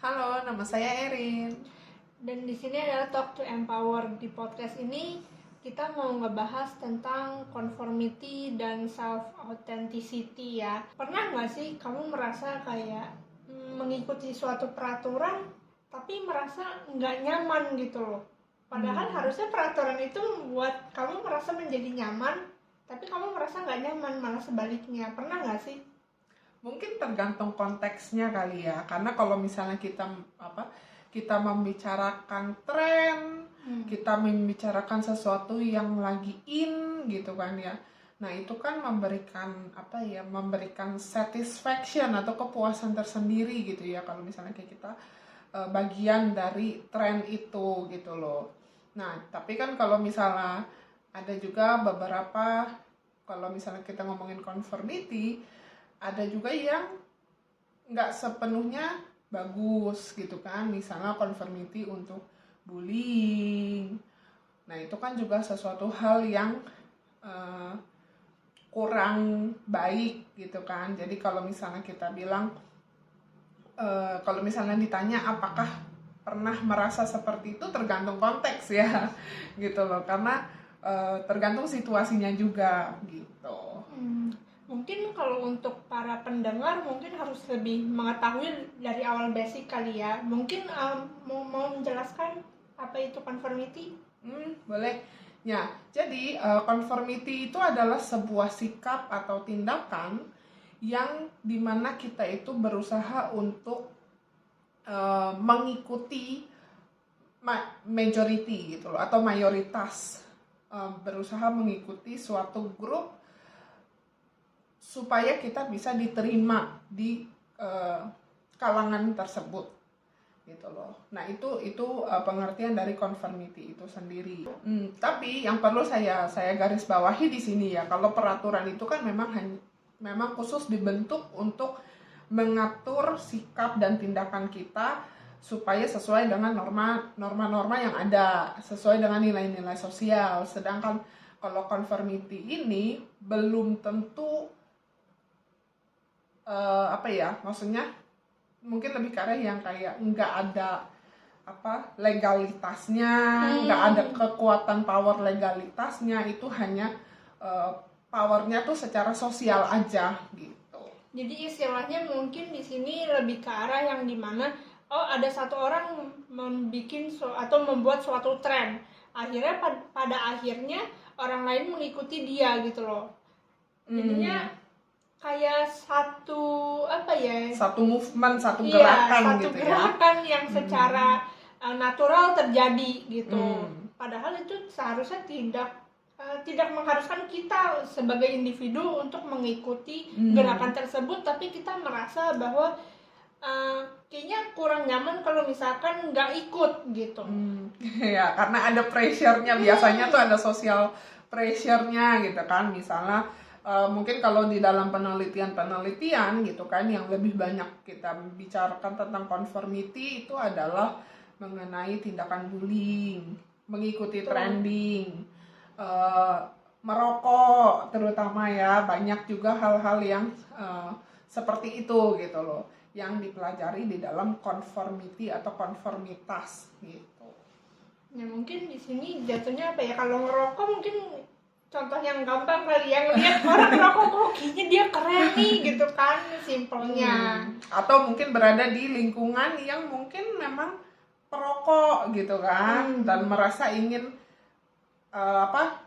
Halo, nama saya Erin. Dan di sini adalah Talk to Empower. Di podcast ini kita mau ngebahas tentang conformity dan self authenticity ya. Pernah nggak sih kamu merasa kayak mengikuti suatu peraturan tapi merasa nggak nyaman gitu loh? Padahal harusnya peraturan itu membuat kamu merasa menjadi nyaman, tapi kamu merasa nggak nyaman, malah sebaliknya. Pernah nggak sih? Mungkin tergantung konteksnya kali ya, karena kalau misalnya kita membicarakan tren, kita membicarakan sesuatu yang lagi in gitu kan ya. Nah, itu kan memberikan satisfaction atau kepuasan tersendiri gitu ya kalau misalnya kayak kita bagian dari tren itu gitu loh. Nah, tapi kan kalau misalnya ada juga beberapa, kalau misalnya kita ngomongin conformity, ada juga yang nggak sepenuhnya bagus gitu kan, misalnya conformity untuk bullying. Nah, itu kan juga sesuatu hal yang uh, kurang baik gitu kan. Jadi kalau misalnya kita bilang, kalau misalnya ditanya apakah pernah merasa seperti itu, tergantung konteks ya gitu loh, karena tergantung situasinya juga gitu. Mungkin kalau untuk para pendengar mungkin harus lebih mengetahui dari awal basic kali ya. Mungkin mau menjelaskan apa itu conformity? Boleh. Ya, jadi conformity itu adalah sebuah sikap atau tindakan yang dimana kita itu berusaha untuk mengikuti majority gitu loh, atau mayoritas, berusaha mengikuti suatu grup supaya kita bisa diterima di kalangan tersebut gitu loh. Nah, itu pengertian dari conformity itu sendiri. Tapi yang perlu saya garis bawahi di sini ya, kalau peraturan itu kan memang khusus dibentuk untuk mengatur sikap dan tindakan kita supaya sesuai dengan norma-norma yang ada, sesuai dengan nilai-nilai sosial. Sedangkan kalau conformity ini belum tentu maksudnya mungkin lebih ke arah yang kayak nggak ada legalitasnya, nggak ada kekuatan power legalitasnya, itu hanya powernya tuh secara sosial aja gitu. Jadi istilahnya mungkin di sini lebih ke arah yang dimana ada satu orang membuat suatu tren, akhirnya pada akhirnya orang lain mengikuti dia gitu loh. Jadinya kayak satu movement, satu gerakan satu gitu gerakan yang secara natural terjadi gitu. Padahal itu seharusnya tidak mengharuskan kita sebagai individu untuk mengikuti gerakan tersebut, tapi kita merasa bahwa kayaknya kurang nyaman kalau misalkan nggak ikut gitu. Ya, karena ada pressure-nya, biasanya tuh ada social pressure-nya gitu kan. Misalnya mungkin kalau di dalam penelitian gitu kan, yang lebih banyak kita bicarakan tentang conformity itu adalah mengenai tindakan bullying, mengikuti trending, merokok terutama ya, banyak juga hal-hal yang seperti itu gitu loh, yang dipelajari di dalam conformity atau konformitas gitu. Ya mungkin di sini jatuhnya apa ya, kalau ngerokok mungkin contoh yang gampang kali ya, ngeliat orang ngerokok kok kayaknya dia keren nih gitu kan, simpelnya. Atau mungkin berada di lingkungan yang mungkin memang perokok gitu kan, dan merasa ingin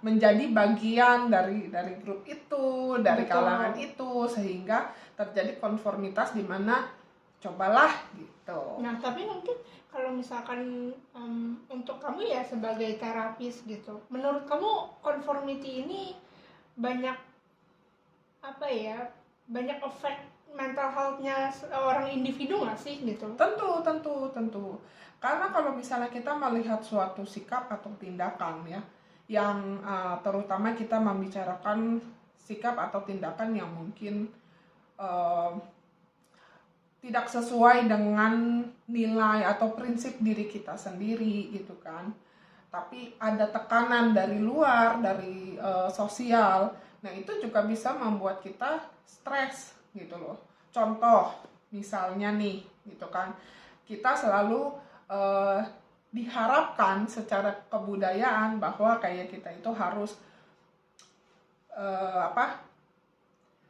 menjadi bagian dari grup itu, dari kalangan itu, sehingga terjadi konformitas di mana cobalah gitu. Nah, tapi mungkin kalau misalkan untuk kamu ya sebagai terapis gitu, menurut kamu conformity ini banyak efek mental health-nya orang individu nggak sih gitu? Tentu. Karena kalau misalnya kita melihat suatu sikap atau tindakan ya, yang terutama kita membicarakan sikap atau tindakan yang mungkin tidak sesuai dengan nilai atau prinsip diri kita sendiri gitu kan, tapi ada tekanan dari luar, dari sosial. Nah, itu juga bisa membuat kita stres gitu loh. Contoh misalnya nih gitu kan, kita selalu diharapkan secara kebudayaan bahwa kayak kita itu harus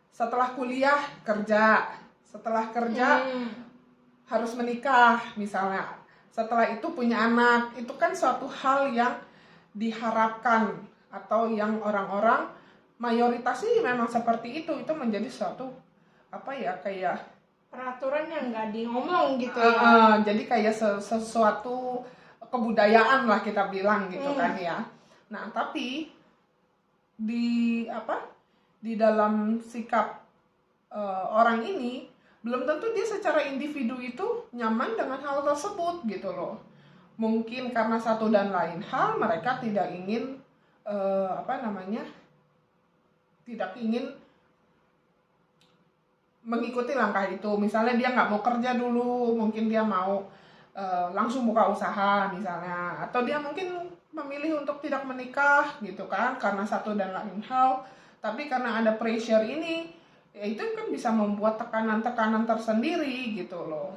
setelah kuliah kerja, setelah kerja harus menikah misalnya, setelah itu punya anak. Itu kan suatu hal yang diharapkan atau yang orang-orang mayoritas sih memang seperti itu menjadi suatu kayak peraturan yang nggak diomong gitu ya. Jadi kayak sesuatu kebudayaan lah kita bilang gitu kan ya. Nah, tapi di dalam sikap orang ini belum tentu dia secara individu itu nyaman dengan hal tersebut gitu loh. Mungkin karena satu dan lain hal mereka tidak ingin tidak ingin mengikuti langkah itu. Misalnya dia nggak mau kerja dulu, mungkin dia mau langsung buka usaha misalnya, atau dia mungkin memilih untuk tidak menikah gitu kan karena satu dan lain hal. Tapi karena ada pressure ini, ya itu kan bisa membuat tekanan-tekanan tersendiri gitu loh.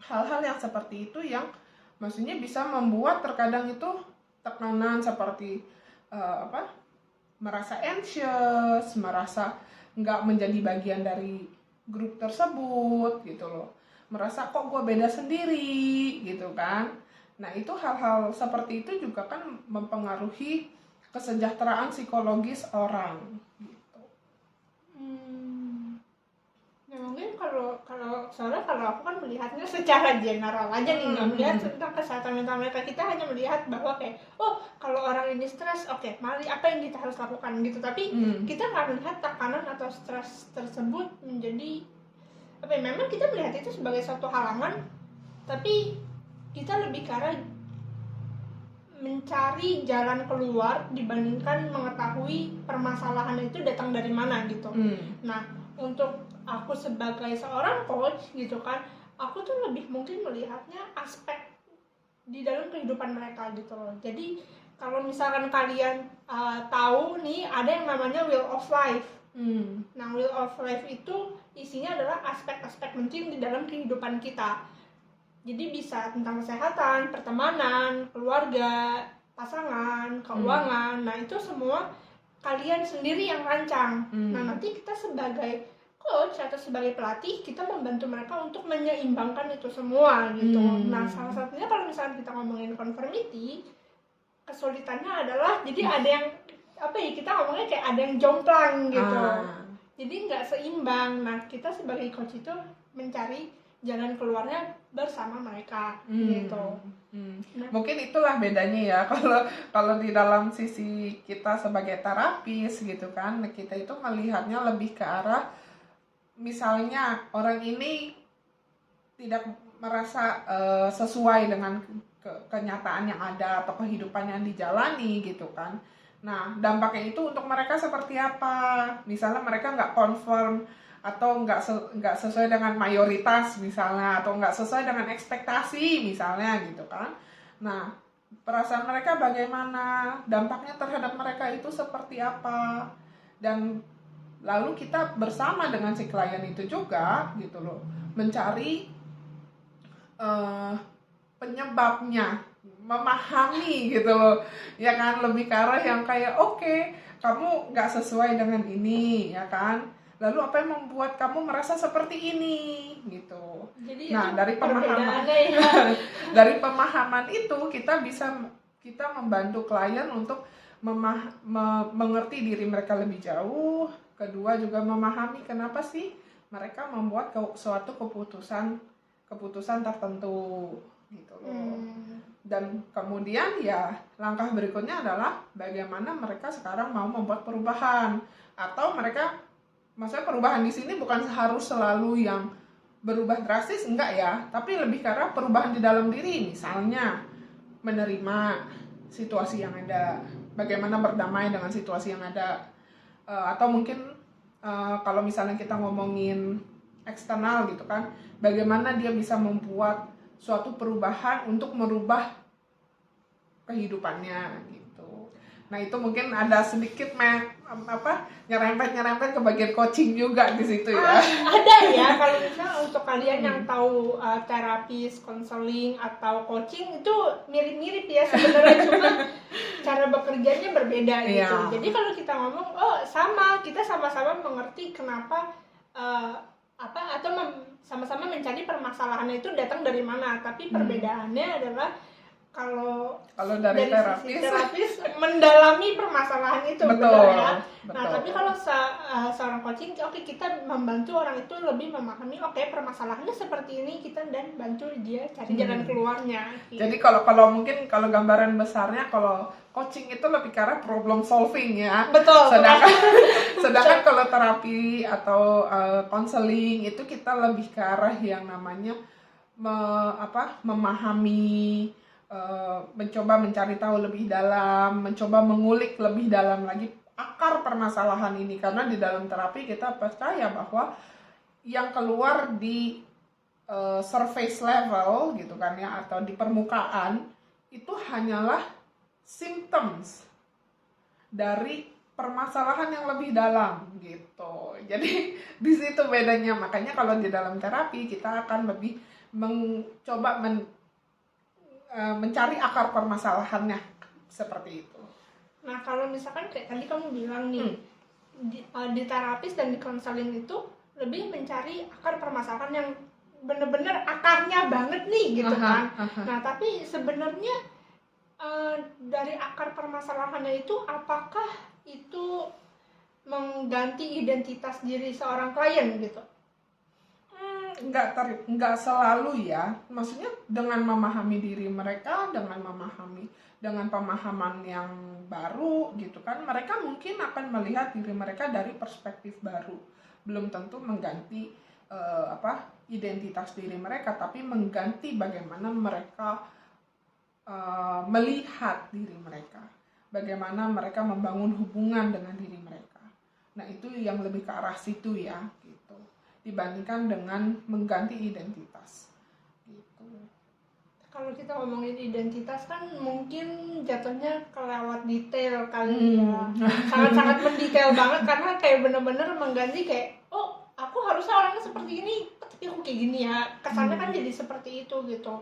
Hal-hal yang seperti itu yang maksudnya bisa membuat terkadang itu tekanan seperti merasa anxious, merasa nggak menjadi bagian dari grup tersebut gitu loh, merasa kok gue beda sendiri gitu kan. Nah, itu hal-hal seperti itu juga kan mempengaruhi kesejahteraan psikologis orang gitu. Ya mungkin kalau soalnya kalau aku kan melihatnya secara general aja nih, nggak melihat tentang kesehatan mental mereka. Kita hanya melihat bahwa kayak kalau orang ini stres, oke, mari apa yang kita harus lakukan gitu. Tapi kita nggak melihat tekanan atau stres tersebut menjadi memang kita melihat itu sebagai suatu halangan, tapi kita lebih ke arah mencari jalan keluar dibandingkan mengetahui permasalahan itu datang dari mana gitu. Nah, untuk aku sebagai seorang coach gitu kan, aku tuh lebih mungkin melihatnya aspek di dalam kehidupan mereka gitu loh. Jadi kalau misalkan kalian tahu nih ada yang namanya wheel of life. Nah, wheel of life itu isinya adalah aspek-aspek penting di dalam kehidupan kita. Jadi bisa tentang kesehatan, pertemanan, keluarga, pasangan, keuangan. Nah, itu semua kalian sendiri yang rancang. Nah, nanti kita sebagai coach atau sebagai pelatih, kita membantu mereka untuk menyeimbangkan itu semua gitu. Nah, salah satunya kalau misalnya kita ngomongin conformity, kesulitannya adalah jadi ada yang kita ngomongnya kayak ada yang jomplang gitu. Jadi nggak seimbang. Nah, kita sebagai coach itu mencari jalan keluarnya bersama mereka gitu. Nah, mungkin itulah bedanya ya kalau di dalam sisi kita sebagai terapis gitu kan, kita itu melihatnya lebih ke arah misalnya orang ini tidak merasa sesuai dengan kenyataan yang ada atau kehidupan yang dijalani gitu kan. Nah, dampaknya itu untuk mereka seperti apa? Misalnya mereka nggak conform atau nggak sesuai dengan mayoritas misalnya, atau nggak sesuai dengan ekspektasi misalnya gitu kan. Nah, perasaan mereka bagaimana, dampaknya terhadap mereka itu seperti apa, dan lalu kita bersama dengan si klien itu juga gitu loh mencari penyebabnya, memahami gitu loh ya kan, lebih ke arah yang kayak oke, kamu nggak sesuai dengan ini ya kan, lalu apa yang membuat kamu merasa seperti ini gitu. Jadi nah dari pemahaman itu kita membantu klien untuk mengerti diri mereka lebih jauh. Kedua juga memahami kenapa sih mereka membuat suatu keputusan tertentu gitu loh. Dan kemudian ya langkah berikutnya adalah bagaimana mereka sekarang mau membuat perubahan, atau mereka maksudnya perubahan di sini bukan harus selalu yang berubah drastis, enggak ya, tapi lebih karena perubahan di dalam diri, misalnya menerima situasi yang ada, bagaimana berdamai dengan situasi yang ada, atau mungkin kalau misalnya kita ngomongin eksternal gitu kan, bagaimana dia bisa membuat suatu perubahan untuk merubah kehidupannya gitu. Nah itu mungkin ada sedikit nyerempet ke bagian coaching juga di situ ya. Ada ya, kalau misalnya untuk kalian yang tahu terapis, konseling atau coaching itu mirip-mirip ya sebenarnya, cuma cara bekerjanya berbeda gitu. Iya. Jadi kalau kita ngomong sama, kita sama-sama mengerti kenapa sama-sama mencari permasalahannya itu datang dari mana, tapi perbedaannya adalah kalau dari sisi terapis mendalami permasalahan itu, betul ya. Nah, tapi kalau seorang coaching, oke, kita membantu orang itu lebih memahami, oke, permasalahannya seperti ini, kita dan bantu dia cari jalan keluarnya. Gitu. Jadi kalau mungkin kalau gambaran besarnya, kalau coaching itu lebih ke arah problem solving ya. Betul. Sedangkan kalau terapi atau konseling itu kita lebih ke arah yang namanya memahami, mencoba mencari tahu lebih dalam, mencoba mengulik lebih dalam lagi akar permasalahan ini. Karena di dalam terapi kita percaya bahwa yang keluar di surface level gitu kan ya, atau di permukaan itu hanyalah symptoms dari permasalahan yang lebih dalam gitu. Jadi di situ bedanya. Makanya kalau di dalam terapi kita akan lebih mencoba mencari akar permasalahannya seperti itu. Nah, kalau misalkan kayak tadi kamu bilang nih, di terapis dan di konseling itu lebih mencari akar permasalahan yang bener-bener akarnya banget nih gitu kan. Nah, tapi sebenarnya dari akar permasalahannya itu, apakah itu mengganti identitas diri seorang klien gitu? Enggak selalu ya. Maksudnya dengan memahami diri mereka, dengan pemahaman yang baru gitu kan, mereka mungkin akan melihat diri mereka dari perspektif baru. Belum tentu mengganti identitas diri mereka, tapi mengganti bagaimana mereka melihat diri mereka, bagaimana mereka membangun hubungan dengan diri mereka. Nah itu yang lebih ke arah situ ya gitu, dibandingkan dengan mengganti identitas gitu. Kalau kita ngomongin identitas kan mungkin jatuhnya kelewat detail kali ya. Sangat-sangat mendetail banget, karena kayak bener-bener mengganti kayak, oh aku harusnya orangnya seperti ini, tapi aku kayak gini ya. Kesannya kan jadi seperti itu gitu.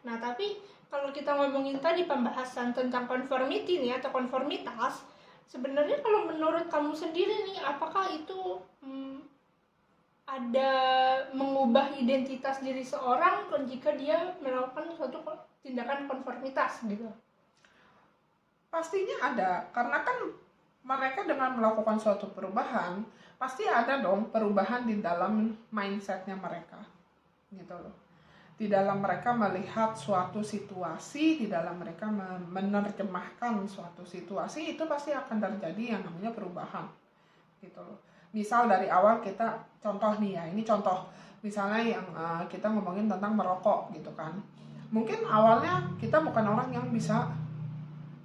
Nah tapi kalau kita ngomongin tadi pembahasan tentang conformity nih atau konformitas, sebenarnya kalau menurut kamu sendiri nih, apakah itu ada mengubah identitas diri seorang jika dia melakukan suatu tindakan konformitas gitu? Pastinya ada, karena kan mereka dengan melakukan suatu perubahan, pasti ada dong perubahan di dalam mindsetnya mereka gitu loh. Di dalam mereka melihat suatu situasi, di dalam mereka menerjemahkan suatu situasi, itu pasti akan terjadi yang namanya perubahan gitu loh. Misal dari awal kita contoh nih ya, ini contoh misalnya yang kita ngomongin tentang merokok gitu kan. Mungkin awalnya kita bukan orang yang bisa,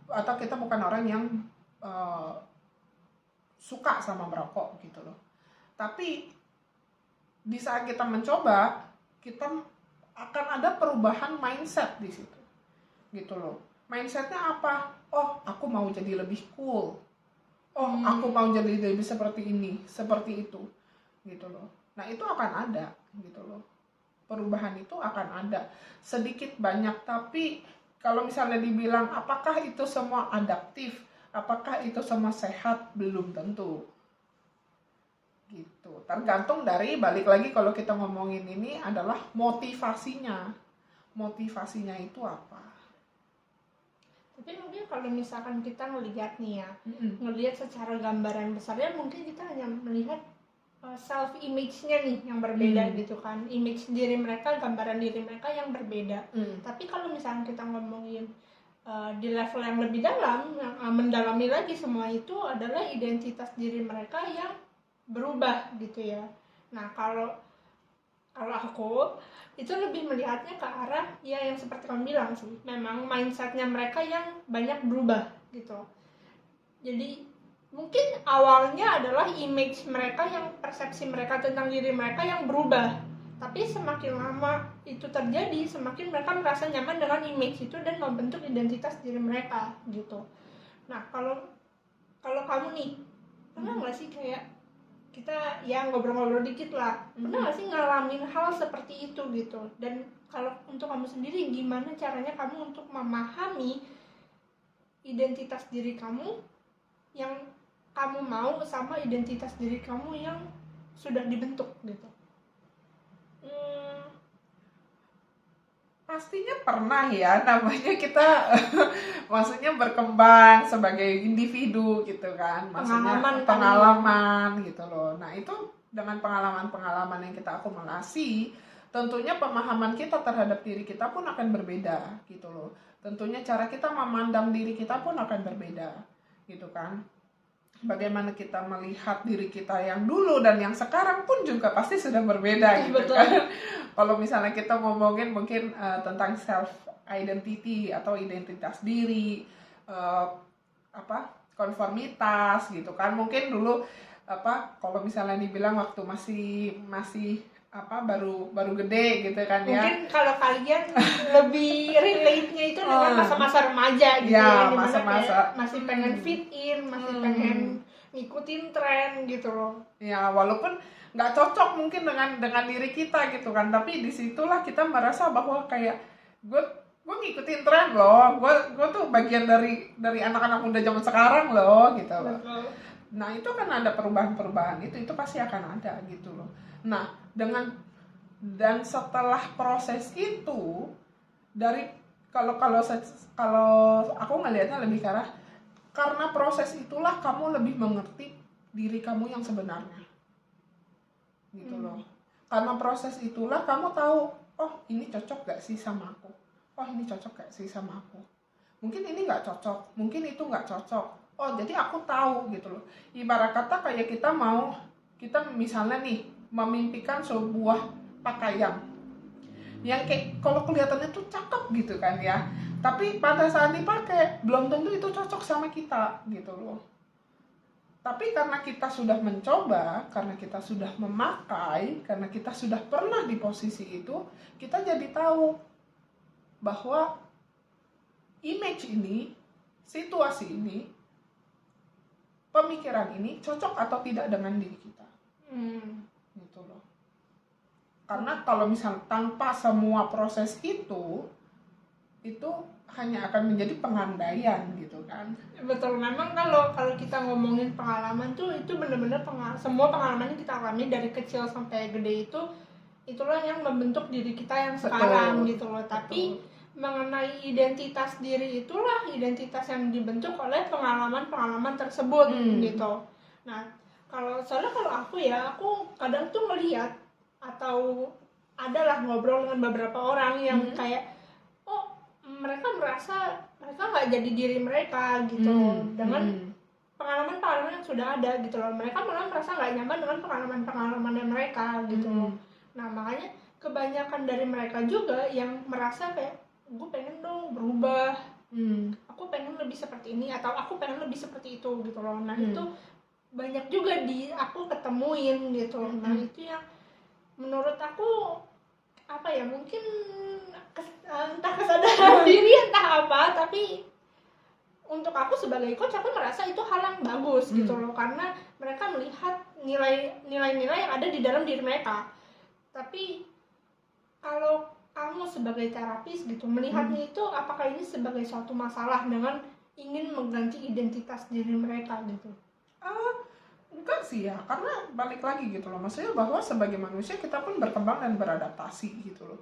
atau kita bukan orang yang suka sama merokok gitu loh. Tapi di saat kita mencoba, kita akan ada perubahan mindset di situ gitu loh. Mindsetnya apa? Oh aku mau jadi lebih cool, oh aku mau jadi lebih seperti ini, seperti itu gitu loh. Nah itu akan ada gitu loh, perubahan itu akan ada sedikit banyak. Tapi kalau misalnya dibilang apakah itu semua adaptif, apakah itu semua sehat, belum tentu gitu. Tergantung dari, balik lagi kalau kita ngomongin ini adalah motivasinya itu apa. Tapi mungkin kalau misalkan kita ngelihat nih ya, ngelihat secara gambaran besarnya, mungkin kita hanya melihat self image-nya nih yang berbeda gitu kan, image diri mereka, gambaran diri mereka yang berbeda. Tapi kalau misalkan kita ngomongin di level yang lebih dalam, yang mendalami lagi semua itu adalah identitas diri mereka yang berubah gitu ya. Nah kalau aku itu lebih melihatnya ke arah ya yang seperti kamu bilang sih, memang mindsetnya mereka yang banyak berubah gitu. Jadi mungkin awalnya adalah image mereka, yang persepsi mereka tentang diri mereka yang berubah, tapi semakin lama itu terjadi, semakin mereka merasa nyaman dengan image itu dan membentuk identitas diri mereka gitu. Nah, kalau kamu nih, pernah nggak sih kayak kita ya ngobrol-ngobrol dikit lah, pernah nggak sih ngalamin hal seperti itu gitu? Dan kalau untuk kamu sendiri, gimana caranya kamu untuk memahami identitas diri kamu yang kamu mau sama identitas diri kamu yang sudah dibentuk gitu? Pastinya pernah ya, namanya kita maksudnya berkembang sebagai individu gitu kan, maksudnya pengalaman gitu loh. Nah itu dengan pengalaman-pengalaman yang kita akumulasi, tentunya pemahaman kita terhadap diri kita pun akan berbeda gitu loh. Tentunya cara kita memandang diri kita pun akan berbeda gitu kan. Bagaimana kita melihat diri kita yang dulu dan yang sekarang pun juga pasti sudah berbeda gitu Betul. kan. Kalau misalnya kita ngomongin mungkin tentang self identity atau identitas diri, konformitas gitu kan. Mungkin dulu kalau misalnya dibilang waktu masih baru gede gitu kan ya. Mungkin kalau kalian lebih relate-nya itu dengan masa-masa remaja gitu ya, dimana masa-masa masih pengen fit in, masih pengen ngikutin tren gitu loh. Ya, walaupun nggak cocok mungkin dengan diri kita gitu kan, tapi disitulah kita merasa bahwa kayak gue ngikutin tren loh, gue tuh bagian dari anak-anak muda zaman sekarang loh gitu loh. Betul. Nah itu kan ada perubahan itu pasti akan ada gitu loh. Nah dan setelah proses itu dari kalau aku ngelihatnya lebih ke arah, karena proses itulah kamu lebih mengerti diri kamu yang sebenarnya gitu loh. Karena proses itulah kamu tahu, oh ini cocok gak sih sama aku, oh ini cocok gak sih sama aku, mungkin ini gak cocok, mungkin itu gak cocok. Oh jadi aku tahu gitu loh. Ibarat kata kayak kita misalnya nih memimpikan sebuah pakaian yang kayak kalau kelihatannya tuh cakep gitu kan ya, tapi pada saat dipakai belum tentu itu cocok sama kita gitu loh. Tapi karena kita sudah mencoba, karena kita sudah memakai, karena kita sudah pernah di posisi itu, kita jadi tahu bahwa image ini, situasi ini, pemikiran ini cocok atau tidak dengan diri kita. Gitu loh. Karena kalau misal tanpa semua proses itu hanya akan menjadi pengandaian gitu kan. Betul, memang kalau kita ngomongin pengalaman tuh itu benar-benar semua pengalaman yang kita alami dari kecil sampai gede itulah yang membentuk diri kita yang sekarang gitu loh. Tapi mengenai identitas diri itulah identitas yang dibentuk oleh pengalaman-pengalaman tersebut gitu. Nah, kalau aku kadang tuh ngelihat atau adalah ngobrol dengan beberapa orang yang kayak mereka merasa mereka nggak jadi diri mereka gitu dengan pengalaman-pengalaman yang sudah ada gitu loh. Mereka malah merasa nggak nyaman dengan pengalaman-pengalaman mereka gitu loh. Nah makanya kebanyakan dari mereka juga yang merasa kayak gue pengen dong berubah, aku pengen lebih seperti ini atau aku pengen lebih seperti itu gitu loh. Nah itu banyak juga aku ketemuin gitu loh. Nah itu yang menurut aku mungkin entah kesadaran diri entah apa, tapi untuk aku sebagai coach aku merasa itu hal yang bagus gitu loh, karena mereka melihat nilai-nilai yang ada di dalam diri mereka. Tapi kalau kamu sebagai terapis gitu melihatnya itu apakah ini sebagai suatu masalah dengan ingin mengganti identitas diri mereka gitu? Enggak sih ya, karena balik lagi gitu loh, maksudnya bahwa sebagai manusia kita pun berkembang dan beradaptasi gitu loh.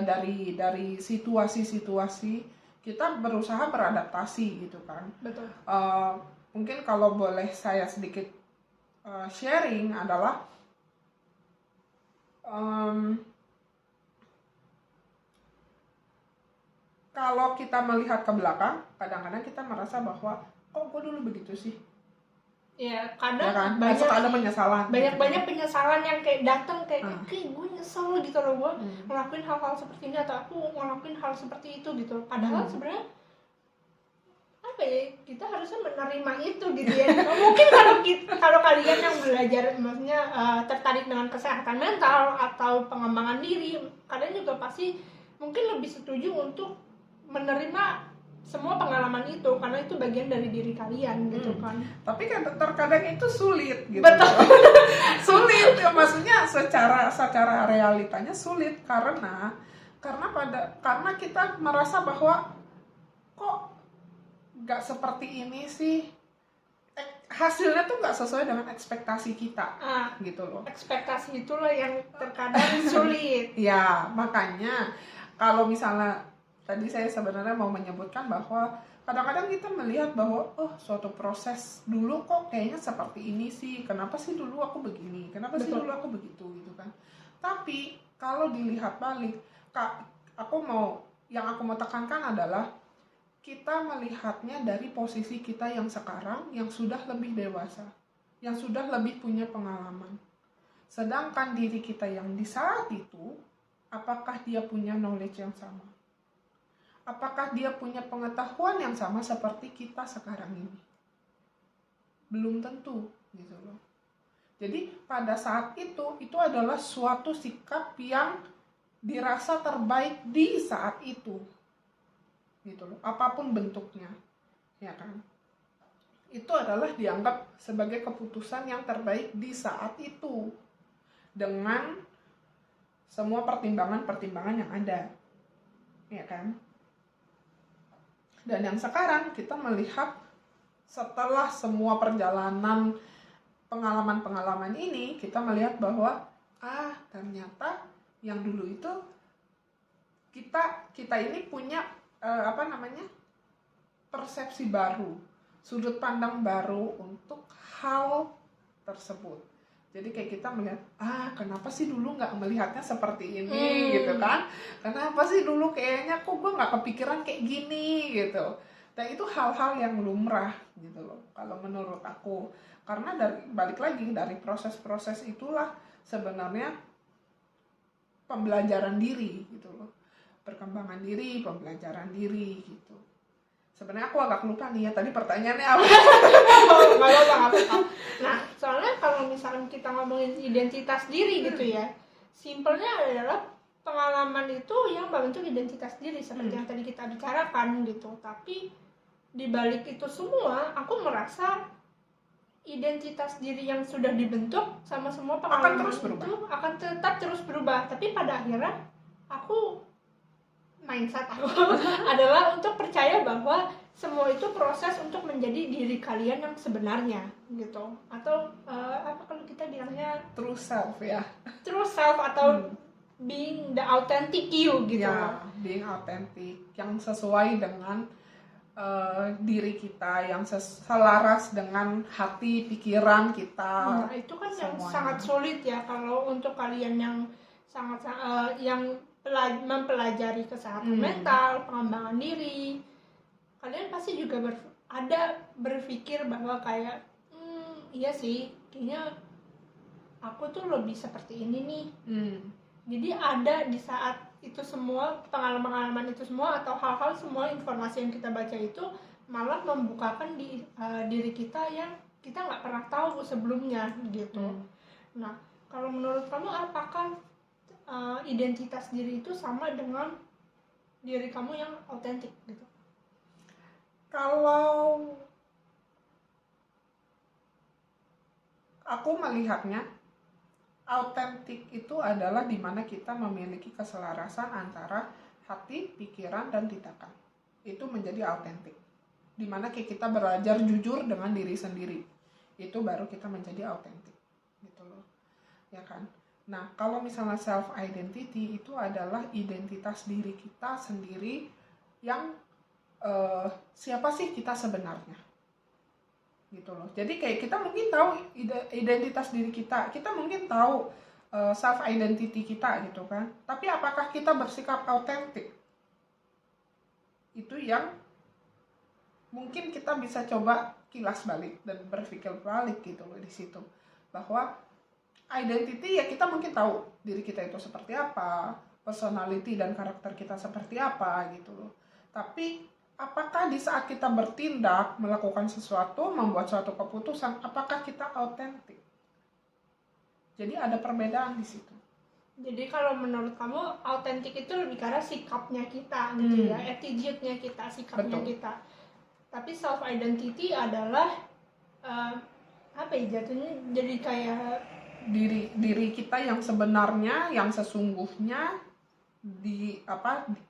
Dari situasi-situasi kita berusaha beradaptasi gitu kan. Betul. Mungkin kalau boleh saya sedikit sharing adalah kalau kita melihat ke belakang, kadang-kadang kita merasa bahwa kok gue dulu begitu sih. Ya kadang ya kan? banyak ada penyesalan. Banyak penyesalan yang kayak datang kayak gue nyesel gitu loh, gue ngelakuin hal-hal seperti ini atau aku ngelakuin hal seperti itu gitu. Padahal sebenarnya kita harusnya menerima itu gitu ya. Mungkin kalau kalian yang belajar maksudnya tertarik dengan kesehatan mental atau pengembangan diri, kalian juga pasti mungkin lebih setuju untuk menerima semua pengalaman itu, karena itu bagian dari diri kalian gitu kan. Tapi kan terkadang itu sulit gitu. Betul. Sulit ya, maksudnya secara realitanya sulit karena kita merasa bahwa kok nggak seperti ini sih, hasilnya tuh nggak sesuai dengan ekspektasi kita gitu loh. Ekspektasi itulah yang terkadang sulit. Ya, makanya kalau misalnya tadi saya sebenarnya mau menyebutkan bahwa kadang-kadang kita melihat bahwa suatu proses dulu kok kayaknya seperti ini sih, kenapa sih dulu aku begini, kenapa sih Betul. dulu aku begitu gitu kan. Tapi kalau dilihat balik, yang aku mau tekankan adalah kita melihatnya dari posisi kita yang sekarang, yang sudah lebih dewasa, yang sudah lebih punya pengalaman. Sedangkan diri kita yang di saat itu, apakah dia punya knowledge yang sama? Apakah dia punya pengetahuan yang sama seperti kita sekarang ini? Belum tentu, gitu loh. Jadi pada saat itu adalah suatu sikap yang dirasa terbaik di saat itu, gitu loh. Apapun bentuknya, ya kan? Itu adalah dianggap sebagai keputusan yang terbaik di saat itu, dengan semua pertimbangan-pertimbangan yang ada, ya kan? Dan yang sekarang kita melihat setelah semua perjalanan pengalaman-pengalaman ini, kita melihat bahwa ternyata yang dulu itu kita ini punya persepsi baru, sudut pandang baru untuk hal tersebut. Jadi kayak kita melihat, kenapa sih dulu nggak melihatnya seperti ini gitu kan? Kenapa sih dulu kayaknya kok gue nggak kepikiran kayak gini gitu? Dan itu hal-hal yang lumrah gitu loh, kalau menurut aku. Karena balik lagi dari proses-proses itulah sebenarnya pembelajaran diri gitu loh, perkembangan diri, pembelajaran diri gitu. Sebenarnya aku agak lupa nih ya tadi pertanyaannya apa. Nggak apa-apa. Nah, soalnya kalau misalkan kita ngomongin identitas diri gitu ya, simpelnya adalah pengalaman itu yang membentuk identitas diri seperti yang tadi kita bicarakan gitu. Tapi di balik itu semua, aku merasa identitas diri yang sudah dibentuk sama semua pengalaman itu akan tetap terus berubah. Tapi pada akhirnya mindset aku adalah untuk percaya bahwa semua itu proses untuk menjadi diri kalian yang sebenarnya gitu, atau apa kalau kita bilangnya true self ya, true self atau being the authentic you gitu ya, being authentic yang sesuai dengan diri kita, yang selaras dengan hati pikiran kita. Nah, itu kan semuanya yang sangat sulit ya kalau untuk kalian yang sangat yang mempelajari kesehatan mental, pengembangan diri. Kalian pasti juga berpikir bahwa kayak iya sih, kayaknya aku tuh lebih seperti ini nih. Jadi ada di saat itu semua pengalaman-pengalaman itu semua atau hal-hal semua informasi yang kita baca itu malah membukakan di diri kita yang kita nggak pernah tahu sebelumnya gitu. Nah, kalau menurut kamu apakah identitas diri itu sama dengan diri kamu yang autentik gitu? Kalau aku melihatnya, autentik itu adalah dimana kita memiliki keselarasan antara hati, pikiran, dan tindakan. Itu menjadi autentik. Dimana kita belajar jujur dengan diri sendiri. Itu baru kita menjadi autentik. Gitu loh. Ya kan? Nah, kalau misalnya self identity itu adalah identitas diri kita sendiri yang siapa sih kita sebenarnya, gitu loh. Jadi kayak kita mungkin tahu identitas diri kita mungkin tahu self identity kita gitu kan. Tapi apakah kita bersikap autentik? Itu yang mungkin kita bisa coba kilas balik dan berpikir balik gitu loh di situ. Bahwa identity ya kita mungkin tahu diri kita itu seperti apa, personality dan karakter kita seperti apa gitu loh. Tapi apakah di saat kita bertindak, melakukan sesuatu, membuat suatu keputusan, apakah kita autentik? Jadi ada perbedaan di situ. Jadi kalau menurut kamu autentik itu lebih karena sikapnya kita gitu ya, attitude-nya kita, sikapnya Betul. kita. Tapi self identity adalah apa ya, jatuhnya jadi kayak diri kita yang sebenarnya, yang sesungguhnya,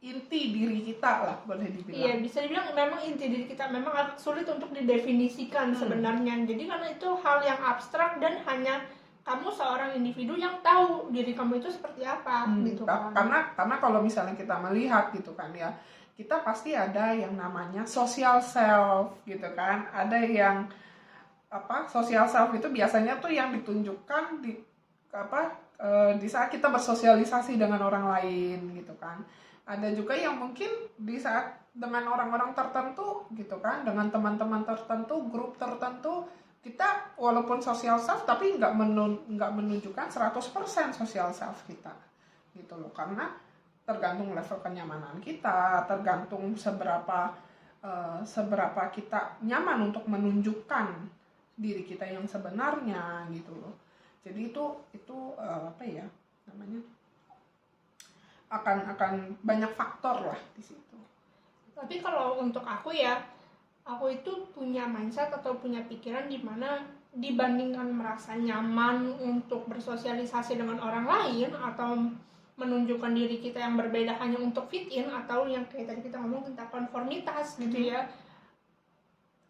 inti diri kita lah boleh dibilang. iya, bisa dibilang memang inti diri kita, memang agak sulit untuk didefinisikan sebenarnya. Jadi karena itu hal yang abstrak dan hanya kamu seorang individu yang tahu diri kamu itu seperti apa gitu kan. Karena kalau misalnya kita melihat gitu kan ya, kita pasti ada yang namanya social self gitu kan. Ada yang social self itu biasanya tuh yang ditunjukkan di saat kita bersosialisasi dengan orang lain gitu kan. Ada juga yang mungkin di saat dengan orang-orang tertentu gitu kan, dengan teman-teman tertentu, grup tertentu, kita walaupun social self tapi nggak menunjukkan 100% social self kita gitu loh, karena tergantung level kenyamanan kita, tergantung seberapa kita nyaman untuk menunjukkan diri kita yang sebenarnya gitu loh. Jadi itu apa ya namanya, akan banyak faktor lah di situ. Tapi kalau untuk aku ya, aku itu punya mindset atau punya pikiran di mana dibandingkan merasa nyaman untuk bersosialisasi dengan orang lain atau menunjukkan diri kita yang berbeda hanya untuk fit in, atau yang kayak tadi kita ngomong tentang konformitas gitu ya,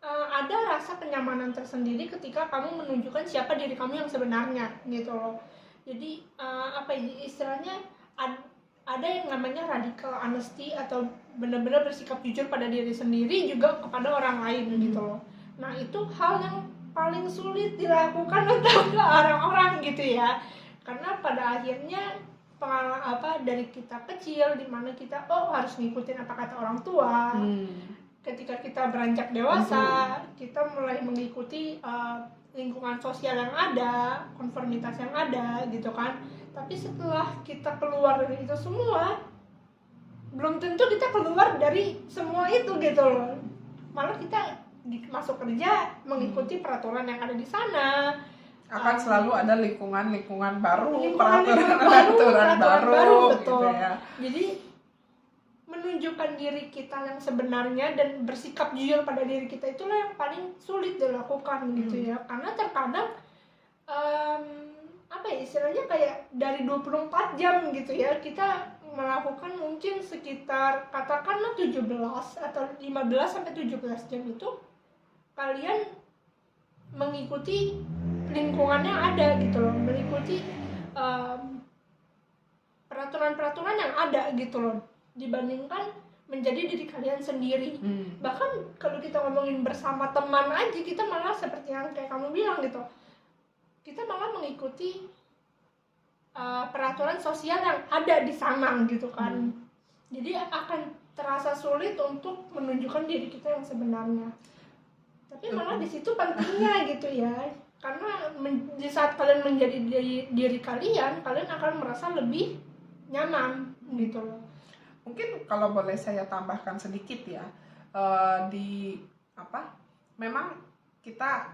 ada rasa kenyamanan tersendiri ketika kamu menunjukkan siapa diri kamu yang sebenarnya gitu loh. Jadi apa ya istilahnya, ada yang namanya radical honesty atau benar-benar bersikap jujur pada diri sendiri juga kepada orang lain gitu loh. Nah itu hal yang paling sulit dilakukan untuk orang-orang gitu ya, karena pada akhirnya pengalaman dari kita kecil dimana kita harus ngikutin apa kata orang tua. Ketika kita beranjak dewasa, kita mulai mengikuti lingkungan sosial yang ada, konformitas yang ada gitu kan. Tapi setelah kita keluar dari itu semua, belum tentu kita keluar dari semua itu gitu loh. Malah kita masuk kerja mengikuti peraturan yang ada di sana. Akan selalu ada lingkungan baru, peraturan baru betul. Gitu ya. Jadi menunjukkan diri kita yang sebenarnya dan bersikap jujur pada diri kita itulah yang paling sulit dilakukan gitu ya. Karena terkadang apa ya istilahnya kayak dari 24 jam gitu ya, kita melakukan mungkin sekitar katakanlah 17 atau 15 sampai 17 jam itu kalian mengikuti lingkungannya ada gitu loh, mengikuti peraturan-peraturan yang ada gitu loh, dibandingkan menjadi diri kalian sendiri. Bahkan kalau kita ngomongin bersama teman aja, kita malah seperti yang kayak kamu bilang gitu, kita malah mengikuti peraturan sosial yang ada di sana gitu kan. Jadi akan terasa sulit untuk menunjukkan diri kita yang sebenarnya. Tapi malah di situ pentingnya gitu ya, karena di saat kalian menjadi diri kalian akan merasa lebih nyaman gitu loh. Mungkin kalau boleh saya tambahkan sedikit ya, memang kita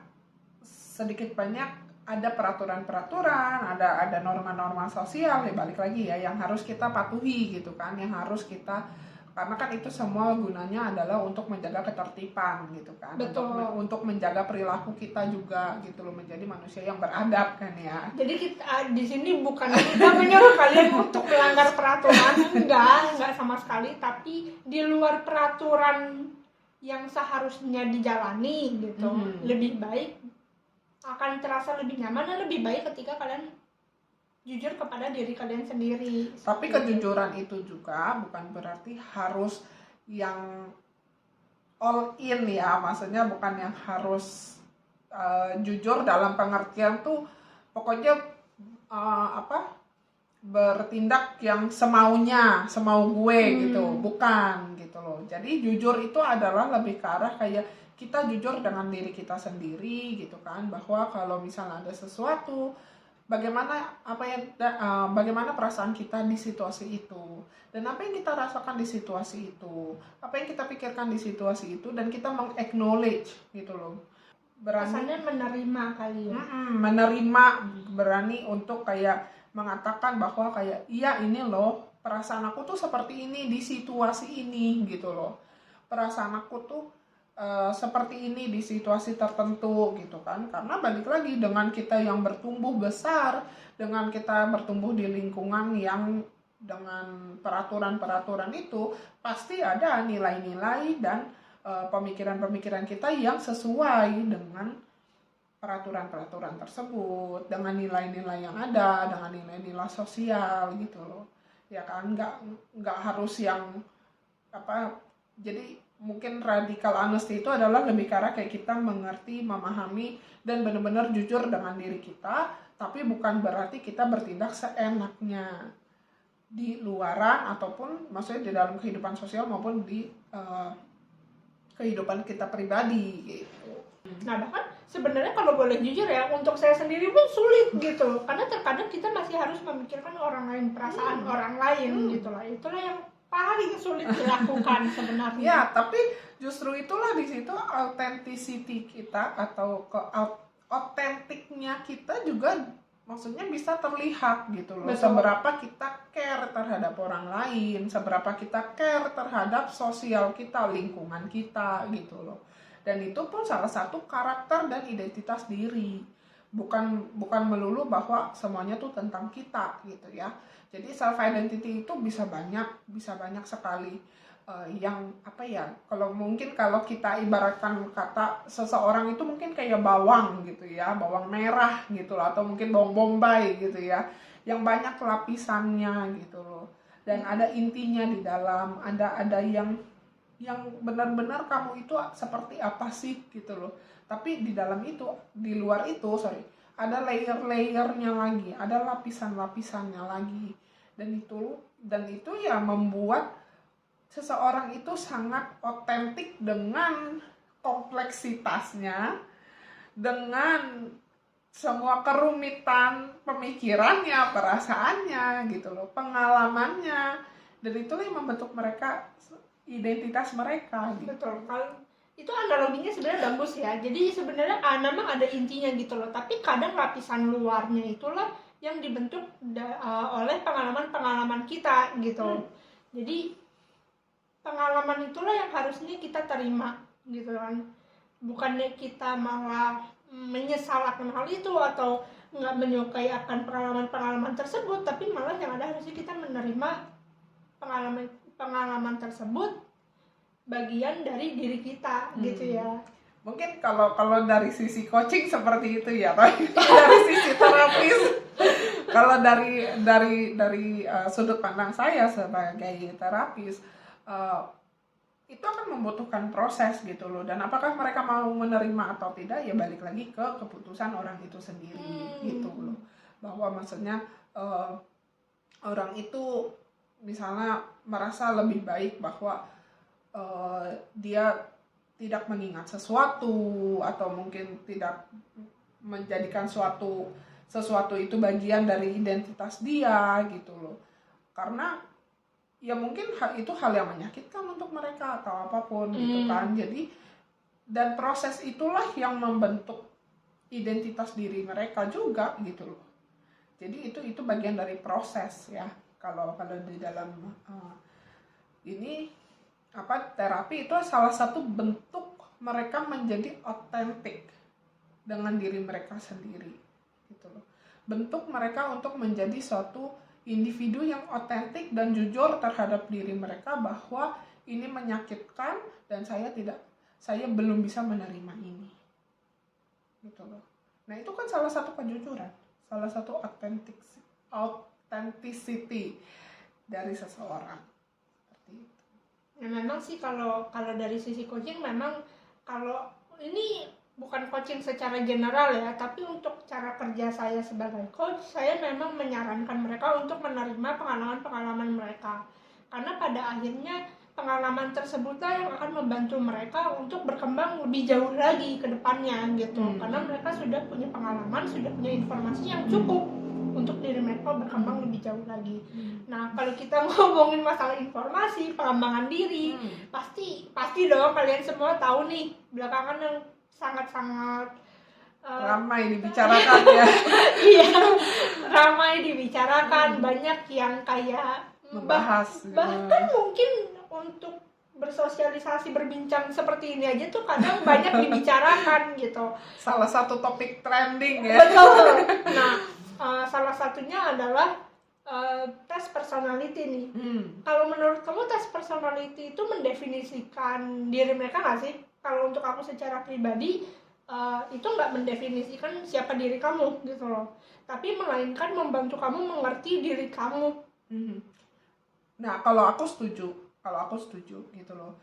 sedikit banyak ada peraturan-peraturan, ada norma-norma sosial, ya balik lagi ya, yang harus kita patuhi gitu kan, yang harus kita, karena kan itu semua gunanya adalah untuk menjaga ketertiban gitu kan. Betul. Untuk menjaga perilaku kita juga gitu loh, menjadi manusia yang beradab kan ya. Jadi kita di sini bukan kita menyuruh kalian untuk melanggar peraturan, enggak sama sekali, tapi di luar peraturan yang seharusnya dijalani gitu, lebih baik, akan terasa lebih nyaman dan lebih baik ketika kalian jujur kepada diri kalian sendiri. Tapi kejujuran itu juga bukan berarti harus yang all in ya, maksudnya bukan yang harus jujur dalam pengertian tuh pokoknya bertindak yang semau gue gitu, bukan gitu loh. Jadi jujur itu adalah lebih ke arah kayak kita jujur dengan diri kita sendiri gitu kan, bahwa kalau misalnya ada sesuatu, bagaimana perasaan kita di situasi itu, dan apa yang kita rasakan di situasi itu, apa yang kita pikirkan di situasi itu, dan kita meng-acknowledge gitu loh, berani menerima kali ya. Menerima, berani untuk kayak mengatakan bahwa kayak iya ini loh perasaan aku tuh seperti ini di situasi ini gitu loh, perasaan aku tuh seperti ini di situasi tertentu gitu kan. Karena balik lagi dengan kita yang bertumbuh besar, dengan kita bertumbuh di lingkungan yang dengan peraturan-peraturan itu pasti ada nilai-nilai dan pemikiran-pemikiran kita yang sesuai dengan peraturan-peraturan tersebut, dengan nilai-nilai yang ada, dengan nilai-nilai sosial gitu loh. Ya kan, nggak harus yang apa. Jadi mungkin radical honesty itu adalah lebih ke arah kayak kita mengerti, memahami dan benar-benar jujur dengan diri kita, tapi bukan berarti kita bertindak seenaknya di luaran ataupun maksudnya di dalam kehidupan sosial maupun di kehidupan kita pribadi gitu. Nah bahkan sebenarnya kalau boleh jujur ya, untuk saya sendiri pun sulit gitu, karena terkadang kita masih harus memikirkan orang lain, perasaan orang lain gitu lah. Itulah yang paling sulit dilakukan sebenarnya. Ya, tapi justru itulah di situ authenticity kita atau otentiknya kita juga maksudnya bisa terlihat gitu loh. Betul. Seberapa kita care terhadap orang lain, seberapa kita care terhadap sosial kita, lingkungan kita gitu loh. Dan itu pun salah satu karakter dan identitas diri. Bukan melulu bahwa semuanya tuh tentang kita gitu ya. Jadi self identity itu bisa banyak sekali. Yang apa ya, kalau kita ibaratkan kata seseorang itu mungkin kayak bawang gitu ya, bawang merah gitu loh, atau mungkin bawang bombay gitu ya, yang banyak lapisannya gitu loh, dan ada intinya di dalam, ada yang benar-benar kamu itu seperti apa sih gitu loh. Tapi di dalam itu, di luar itu ada layer-layernya lagi, ada lapisan-lapisannya lagi, dan itu ya membuat seseorang itu sangat otentik dengan kompleksitasnya, dengan semua kerumitan pemikirannya, perasaannya gitu loh, pengalamannya, dan itulah yang membentuk mereka, identitas mereka gitu. Betul, kalau itu analoginya sebenarnya bagus ya. Jadi sebenarnya memang ada intinya gitu loh, tapi kadang lapisan luarnya itulah yang dibentuk oleh pengalaman-pengalaman kita gitu. Jadi pengalaman itulah yang harusnya kita terima gitu kan, bukannya kita malah menyesal akan hal itu atau nggak menyukai akan pengalaman-pengalaman tersebut, tapi malah yang ada harusnya kita menerima pengalaman tersebut bagian dari diri kita gitu ya. Mungkin kalau dari sisi coaching seperti itu ya, tapi dari sisi terapis, kalau dari sudut pandang saya sebagai terapis, itu akan membutuhkan proses gitu loh. Dan apakah mereka mau menerima atau tidak ya balik lagi ke keputusan orang itu sendiri gitu loh. Bahwa maksudnya orang itu misalnya merasa lebih baik bahwa dia tidak mengingat sesuatu, atau mungkin tidak menjadikan sesuatu itu bagian dari identitas dia gitu loh. Karena ya mungkin itu hal yang menyakitkan untuk mereka atau apapun gitu kan. Jadi dan proses itulah yang membentuk identitas diri mereka juga gitu loh. Jadi itu bagian dari proses ya. Kalau di dalam ini terapi itu salah satu bentuk mereka menjadi otentik dengan diri mereka sendiri gitu loh. Bentuk mereka untuk menjadi suatu individu yang otentik dan jujur terhadap diri mereka bahwa ini menyakitkan dan saya belum bisa menerima ini gitu loh. Nah itu kan salah satu kejujuran, salah satu authenticity dari seseorang seperti itu. Nah memang sih kalau dari sisi coaching, memang kalau ini bukan coaching secara general ya, tapi untuk cara kerja saya sebagai coach, saya memang menyarankan mereka untuk menerima pengalaman-pengalaman mereka, karena pada akhirnya pengalaman tersebutlah yang akan membantu mereka untuk berkembang lebih jauh lagi ke depannya gitu. Karena mereka sudah punya pengalaman, sudah punya informasi yang cukup untuk diri mereka berkembang lebih jauh lagi. Nah kalau kita ngomongin masalah informasi, pengembangan diri, pasti dong kalian semua tahu nih belakangan yang sangat-sangat ramai dibicarakan ya. Iya, ramai dibicarakan, banyak yang kayak Membahas. bahkan mungkin untuk bersosialisasi berbincang seperti ini aja tuh kadang banyak dibicarakan gitu. Salah satu topik trending ya. Betul. Nah, salah satunya adalah tes personality nih. Kalau menurut kamu tes personality itu mendefinisikan diri mereka nggak sih? Kalau untuk aku secara pribadi itu nggak mendefinisikan siapa diri kamu gitu loh, tapi melainkan membantu kamu mengerti diri kamu. Nah, kalau aku setuju gitu loh.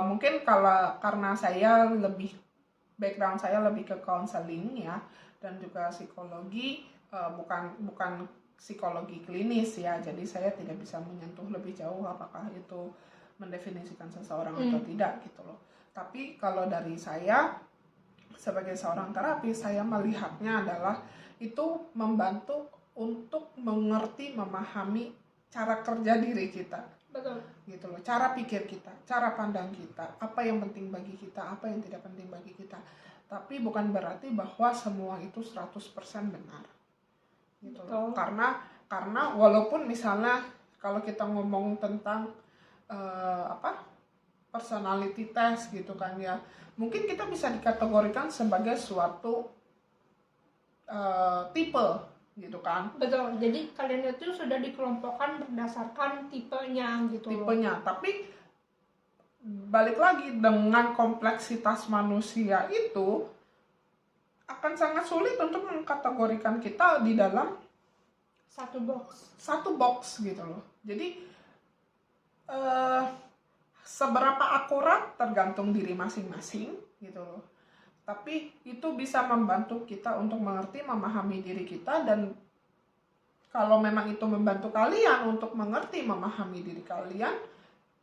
Mungkin karena saya background saya lebih ke counseling ya, dan juga psikologi, bukan psikologi klinis ya, jadi saya tidak bisa menyentuh lebih jauh apakah itu mendefinisikan seseorang atau tidak gitu loh. Tapi kalau dari saya sebagai seorang terapis, saya melihatnya adalah itu membantu untuk mengerti, memahami cara kerja diri kita. Betul. Gitu loh, cara pikir kita, cara pandang kita, apa yang penting bagi kita, apa yang tidak penting bagi kita. Tapi bukan berarti bahwa semua itu 100% benar. Gitu loh. Karena walaupun misalnya kalau kita ngomong tentang personality test gitu kan ya, mungkin kita bisa dikategorikan sebagai suatu tipe gitu kan. Betul, jadi kalian itu sudah dikelompokkan berdasarkan tipenya gitu. Tipenya, tapi balik lagi dengan kompleksitas manusia itu akan sangat sulit untuk mengkategorikan kita di dalam satu box gitu loh. Jadi seberapa akurat tergantung diri masing-masing gitu loh. Tapi itu bisa membantu kita untuk mengerti, memahami diri kita, dan kalau memang itu membantu kalian untuk mengerti, memahami diri kalian,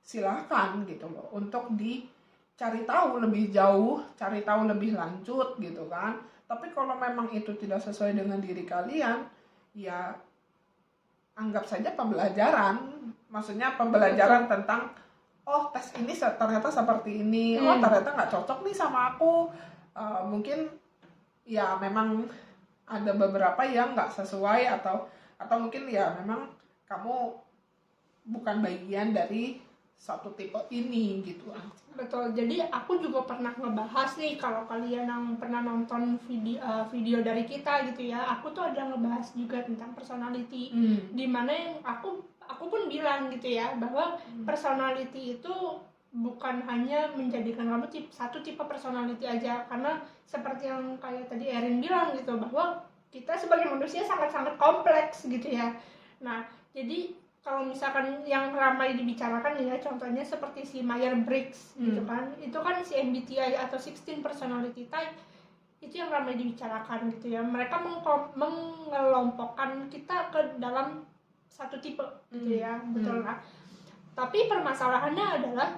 silahkan gitu loh untuk dicari tahu lebih jauh, cari tahu lebih lanjut gitu kan. Tapi kalau memang itu tidak sesuai dengan diri kalian, ya anggap saja pembelajaran. Maksudnya pembelajaran tentang, oh tes ini ternyata seperti ini, oh ternyata nggak cocok nih sama aku. Mungkin ya memang ada beberapa yang nggak sesuai, atau mungkin ya memang kamu bukan bagian dari satu tipe ini gitu. Betul, jadi aku juga pernah ngebahas nih, kalau kalian yang pernah nonton video dari kita gitu ya, aku tuh ada ngebahas juga tentang personality, dimana yang aku pun bilang gitu ya, bahwa personality itu bukan hanya menjadikan kamu satu tipe personality aja, karena seperti yang kayak tadi Erin bilang gitu, bahwa kita sebagai manusia sangat-sangat kompleks gitu ya. Nah, jadi kalau misalkan yang ramai dibicarakan ya, contohnya seperti si Myers-Briggs gitu kan, itu kan si MBTI atau 16 personality type, itu yang ramai dibicarakan gitu ya. Mereka mengelompokkan kita ke dalam satu tipe gitu ya, betul lah. Tapi permasalahannya adalah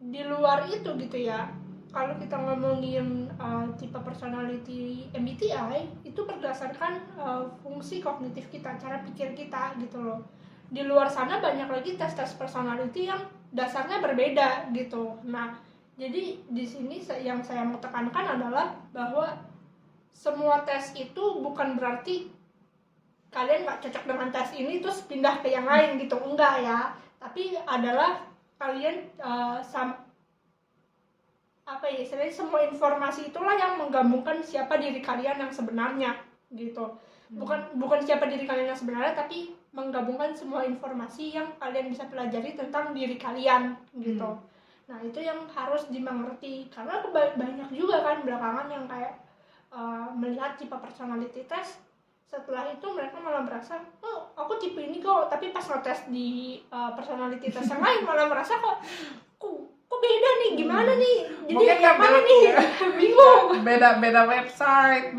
di luar itu gitu ya, kalau kita ngomongin tipe personality MBTI itu berdasarkan fungsi kognitif kita, cara pikir kita gitu loh. Di luar sana banyak lagi tes-tes personality yang dasarnya berbeda gitu. Nah, jadi di sini yang saya mau tekankan adalah bahwa semua tes itu bukan berarti kalian nggak cocok dengan tes ini terus pindah ke yang lain gitu, enggak ya. Tapi adalah kalian istilahnya semua informasi itulah yang menggabungkan siapa diri kalian yang sebenarnya gitu. Bukan siapa diri kalian yang sebenarnya, tapi menggabungkan semua informasi yang kalian bisa pelajari tentang diri kalian gitu. Nah, itu yang harus dimengerti, karena banyak juga kan belakangan yang kayak melihat tipe personality test, setelah itu mereka malah merasa, oh aku tipe ini kok, tapi pas ngetes di personality test yang lain malah merasa kok beda nih, gimana nih, jadi mungkin yang mana nih, bingung. Beda website,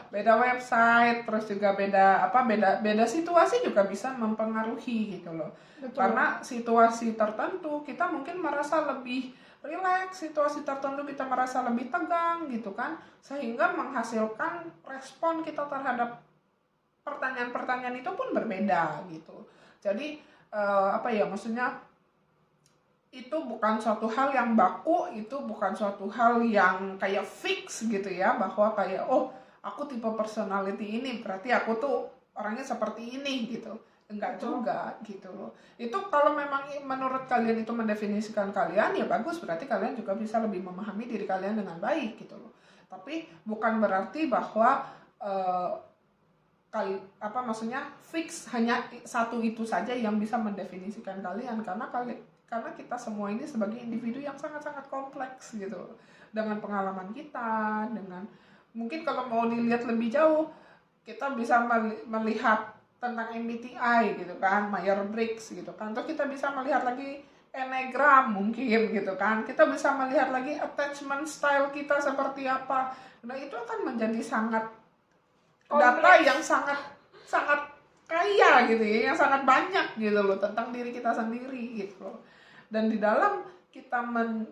beda website, terus juga beda situasi juga bisa mempengaruhi gitu loh. Betul. Karena situasi tertentu kita mungkin merasa lebih rileks, situasi tertentu kita merasa lebih tegang gitu kan, sehingga menghasilkan respon kita terhadap pertanyaan-pertanyaan itu pun berbeda gitu. Jadi maksudnya itu bukan suatu hal yang baku, itu bukan suatu hal yang kayak fix gitu ya, bahwa kayak oh aku tipe personality ini berarti aku tuh orangnya seperti ini gitu. Enggak juga gitu loh. Itu kalau memang menurut kalian itu mendefinisikan kalian, ya bagus, berarti kalian juga bisa lebih memahami diri kalian dengan baik gitu loh. Tapi bukan berarti bahwa maksudnya fix hanya satu itu saja yang bisa mendefinisikan kalian, karena kita semua ini sebagai individu yang sangat-sangat kompleks gitu, dengan pengalaman kita, dengan mungkin kalau mau dilihat lebih jauh kita bisa melihat tentang MBTI gitu kan, Myers-Briggs gitu kan, terus kita bisa melihat lagi Enneagram mungkin gitu kan, kita bisa melihat lagi attachment style kita seperti apa. Nah itu akan menjadi sangat data yang sangat kaya gitu ya, yang sangat banyak gitu loh tentang diri kita sendiri gitu loh. Dan di dalam kita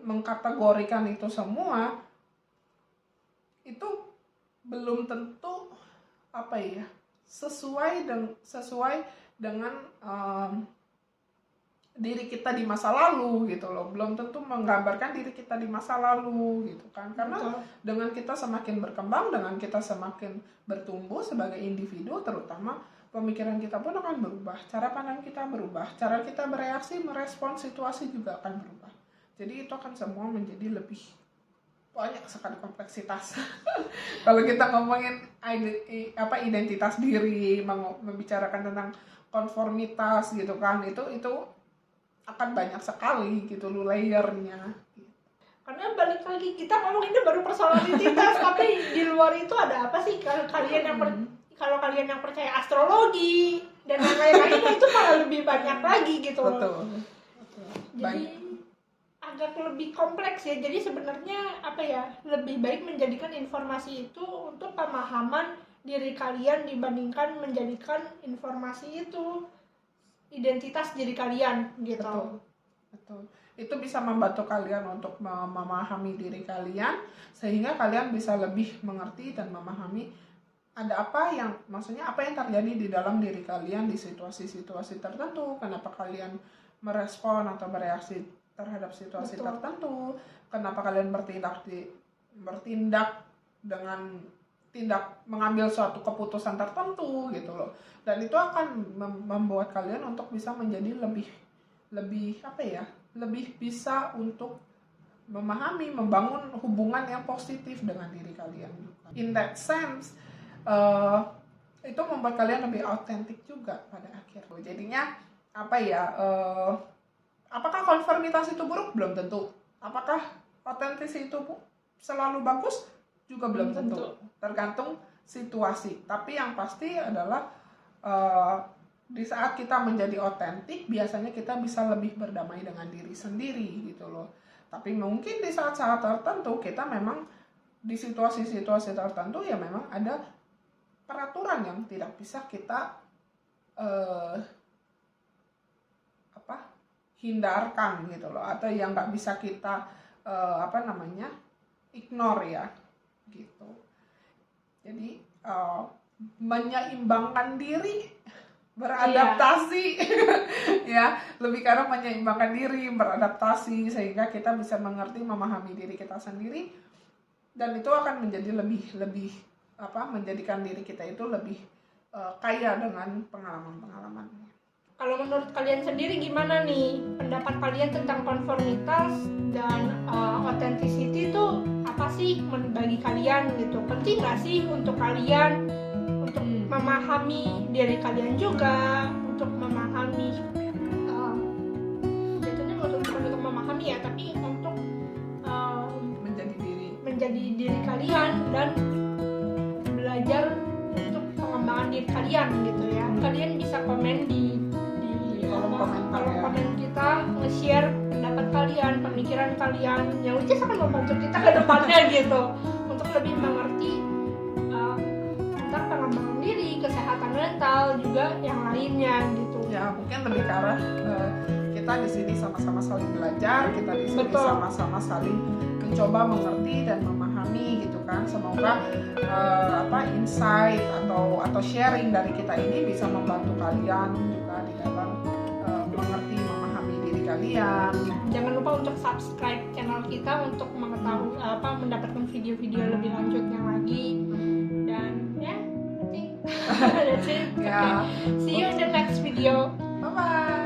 mengkategorikan itu semua, itu belum tentu sesuai dengan diri kita di masa lalu gitu loh, belum tentu menggambarkan diri kita di masa lalu gitu kan, karena dengan kita semakin berkembang, dengan kita semakin bertumbuh sebagai individu, terutama pemikiran kita pun akan berubah, cara pandang kita berubah, cara kita bereaksi, merespons situasi juga akan berubah. Jadi itu akan semua menjadi lebih banyak sekali kompleksitas. Kalau kita ngomongin identitas diri, membicarakan tentang konformitas gitu kan, itu akan banyak sekali gitu loh layernya. Karena balik lagi kita ngomong ini baru persoalan identitas, tapi di luar itu ada apa sih? Kalau kalian yang percaya astrologi dan yang lain-lainnya itu malah lebih banyak lagi gitu. Betul. Jadi agak lebih kompleks ya. Jadi sebenarnya lebih baik menjadikan informasi itu untuk pemahaman diri kalian dibandingkan menjadikan informasi itu identitas diri kalian gitu. Betul. Itu bisa membantu kalian untuk memahami diri kalian, sehingga kalian bisa lebih mengerti dan memahami ada apa yang terjadi di dalam diri kalian di situasi-situasi tertentu, kenapa kalian merespon atau bereaksi terhadap situasi tertentu, kenapa kalian bertindak dengan mengambil suatu keputusan tertentu gitu loh. Dan itu akan membuat kalian untuk bisa menjadi lebih bisa untuk memahami, membangun hubungan yang positif dengan diri kalian. In that sense, itu membuat kalian lebih autentik juga pada akhirnya. Jadinya apakah konformitas itu buruk? Belum tentu. Apakah autentis itu selalu bagus? Juga belum tentu. Tergantung situasi. Tapi yang pasti adalah di saat kita menjadi otentik, biasanya kita bisa lebih berdamai dengan diri sendiri gitu loh. Tapi mungkin di saat-saat tertentu kita memang di situasi-situasi tertentu ya memang ada peraturan yang tidak bisa kita hindarkan gitu loh, atau yang nggak bisa kita ignore ya gitu. Jadi menyeimbangkan diri, beradaptasi ya, lebih karena menyeimbangkan diri, beradaptasi sehingga kita bisa mengerti, memahami diri kita sendiri, dan itu akan menjadi lebih menjadikan diri kita itu lebih kaya dengan pengalaman-pengalaman. Kalau menurut kalian sendiri gimana nih pendapat kalian tentang konformitas dan authenticity itu apa sih bagi kalian gitu? Penting nggak sih untuk kalian untuk memahami diri kalian juga, untuk memahami jatuhnya bukan untuk memahami ya, tapi untuk menjadi diri kalian dan belajar untuk pengembangan diri kalian gitu ya. Kalian bisa komen di kolom komen kita, nge-share pendapat kalian, pemikiran kalian, yang which is akan membantu kita ke depannya gitu untuk lebih mengerti tentang pengembangan diri, kesehatan mental, juga yang lainnya gitu. Ya mungkin lebih ke arah kita di sini sama-sama saling belajar, kita di sini sama-sama saling mencoba mengerti dan memahami gitu kan. Semoga insight atau sharing dari kita ini bisa membantu kalian juga di dalam mengerti, memahami diri kalian. Jangan lupa untuk subscribe channel kita untuk mengetahui mendapatkan video-video lebih lanjutnya lagi. Dan ya, I think that's it. Ya. Okay. See you in the next video. Bye bye.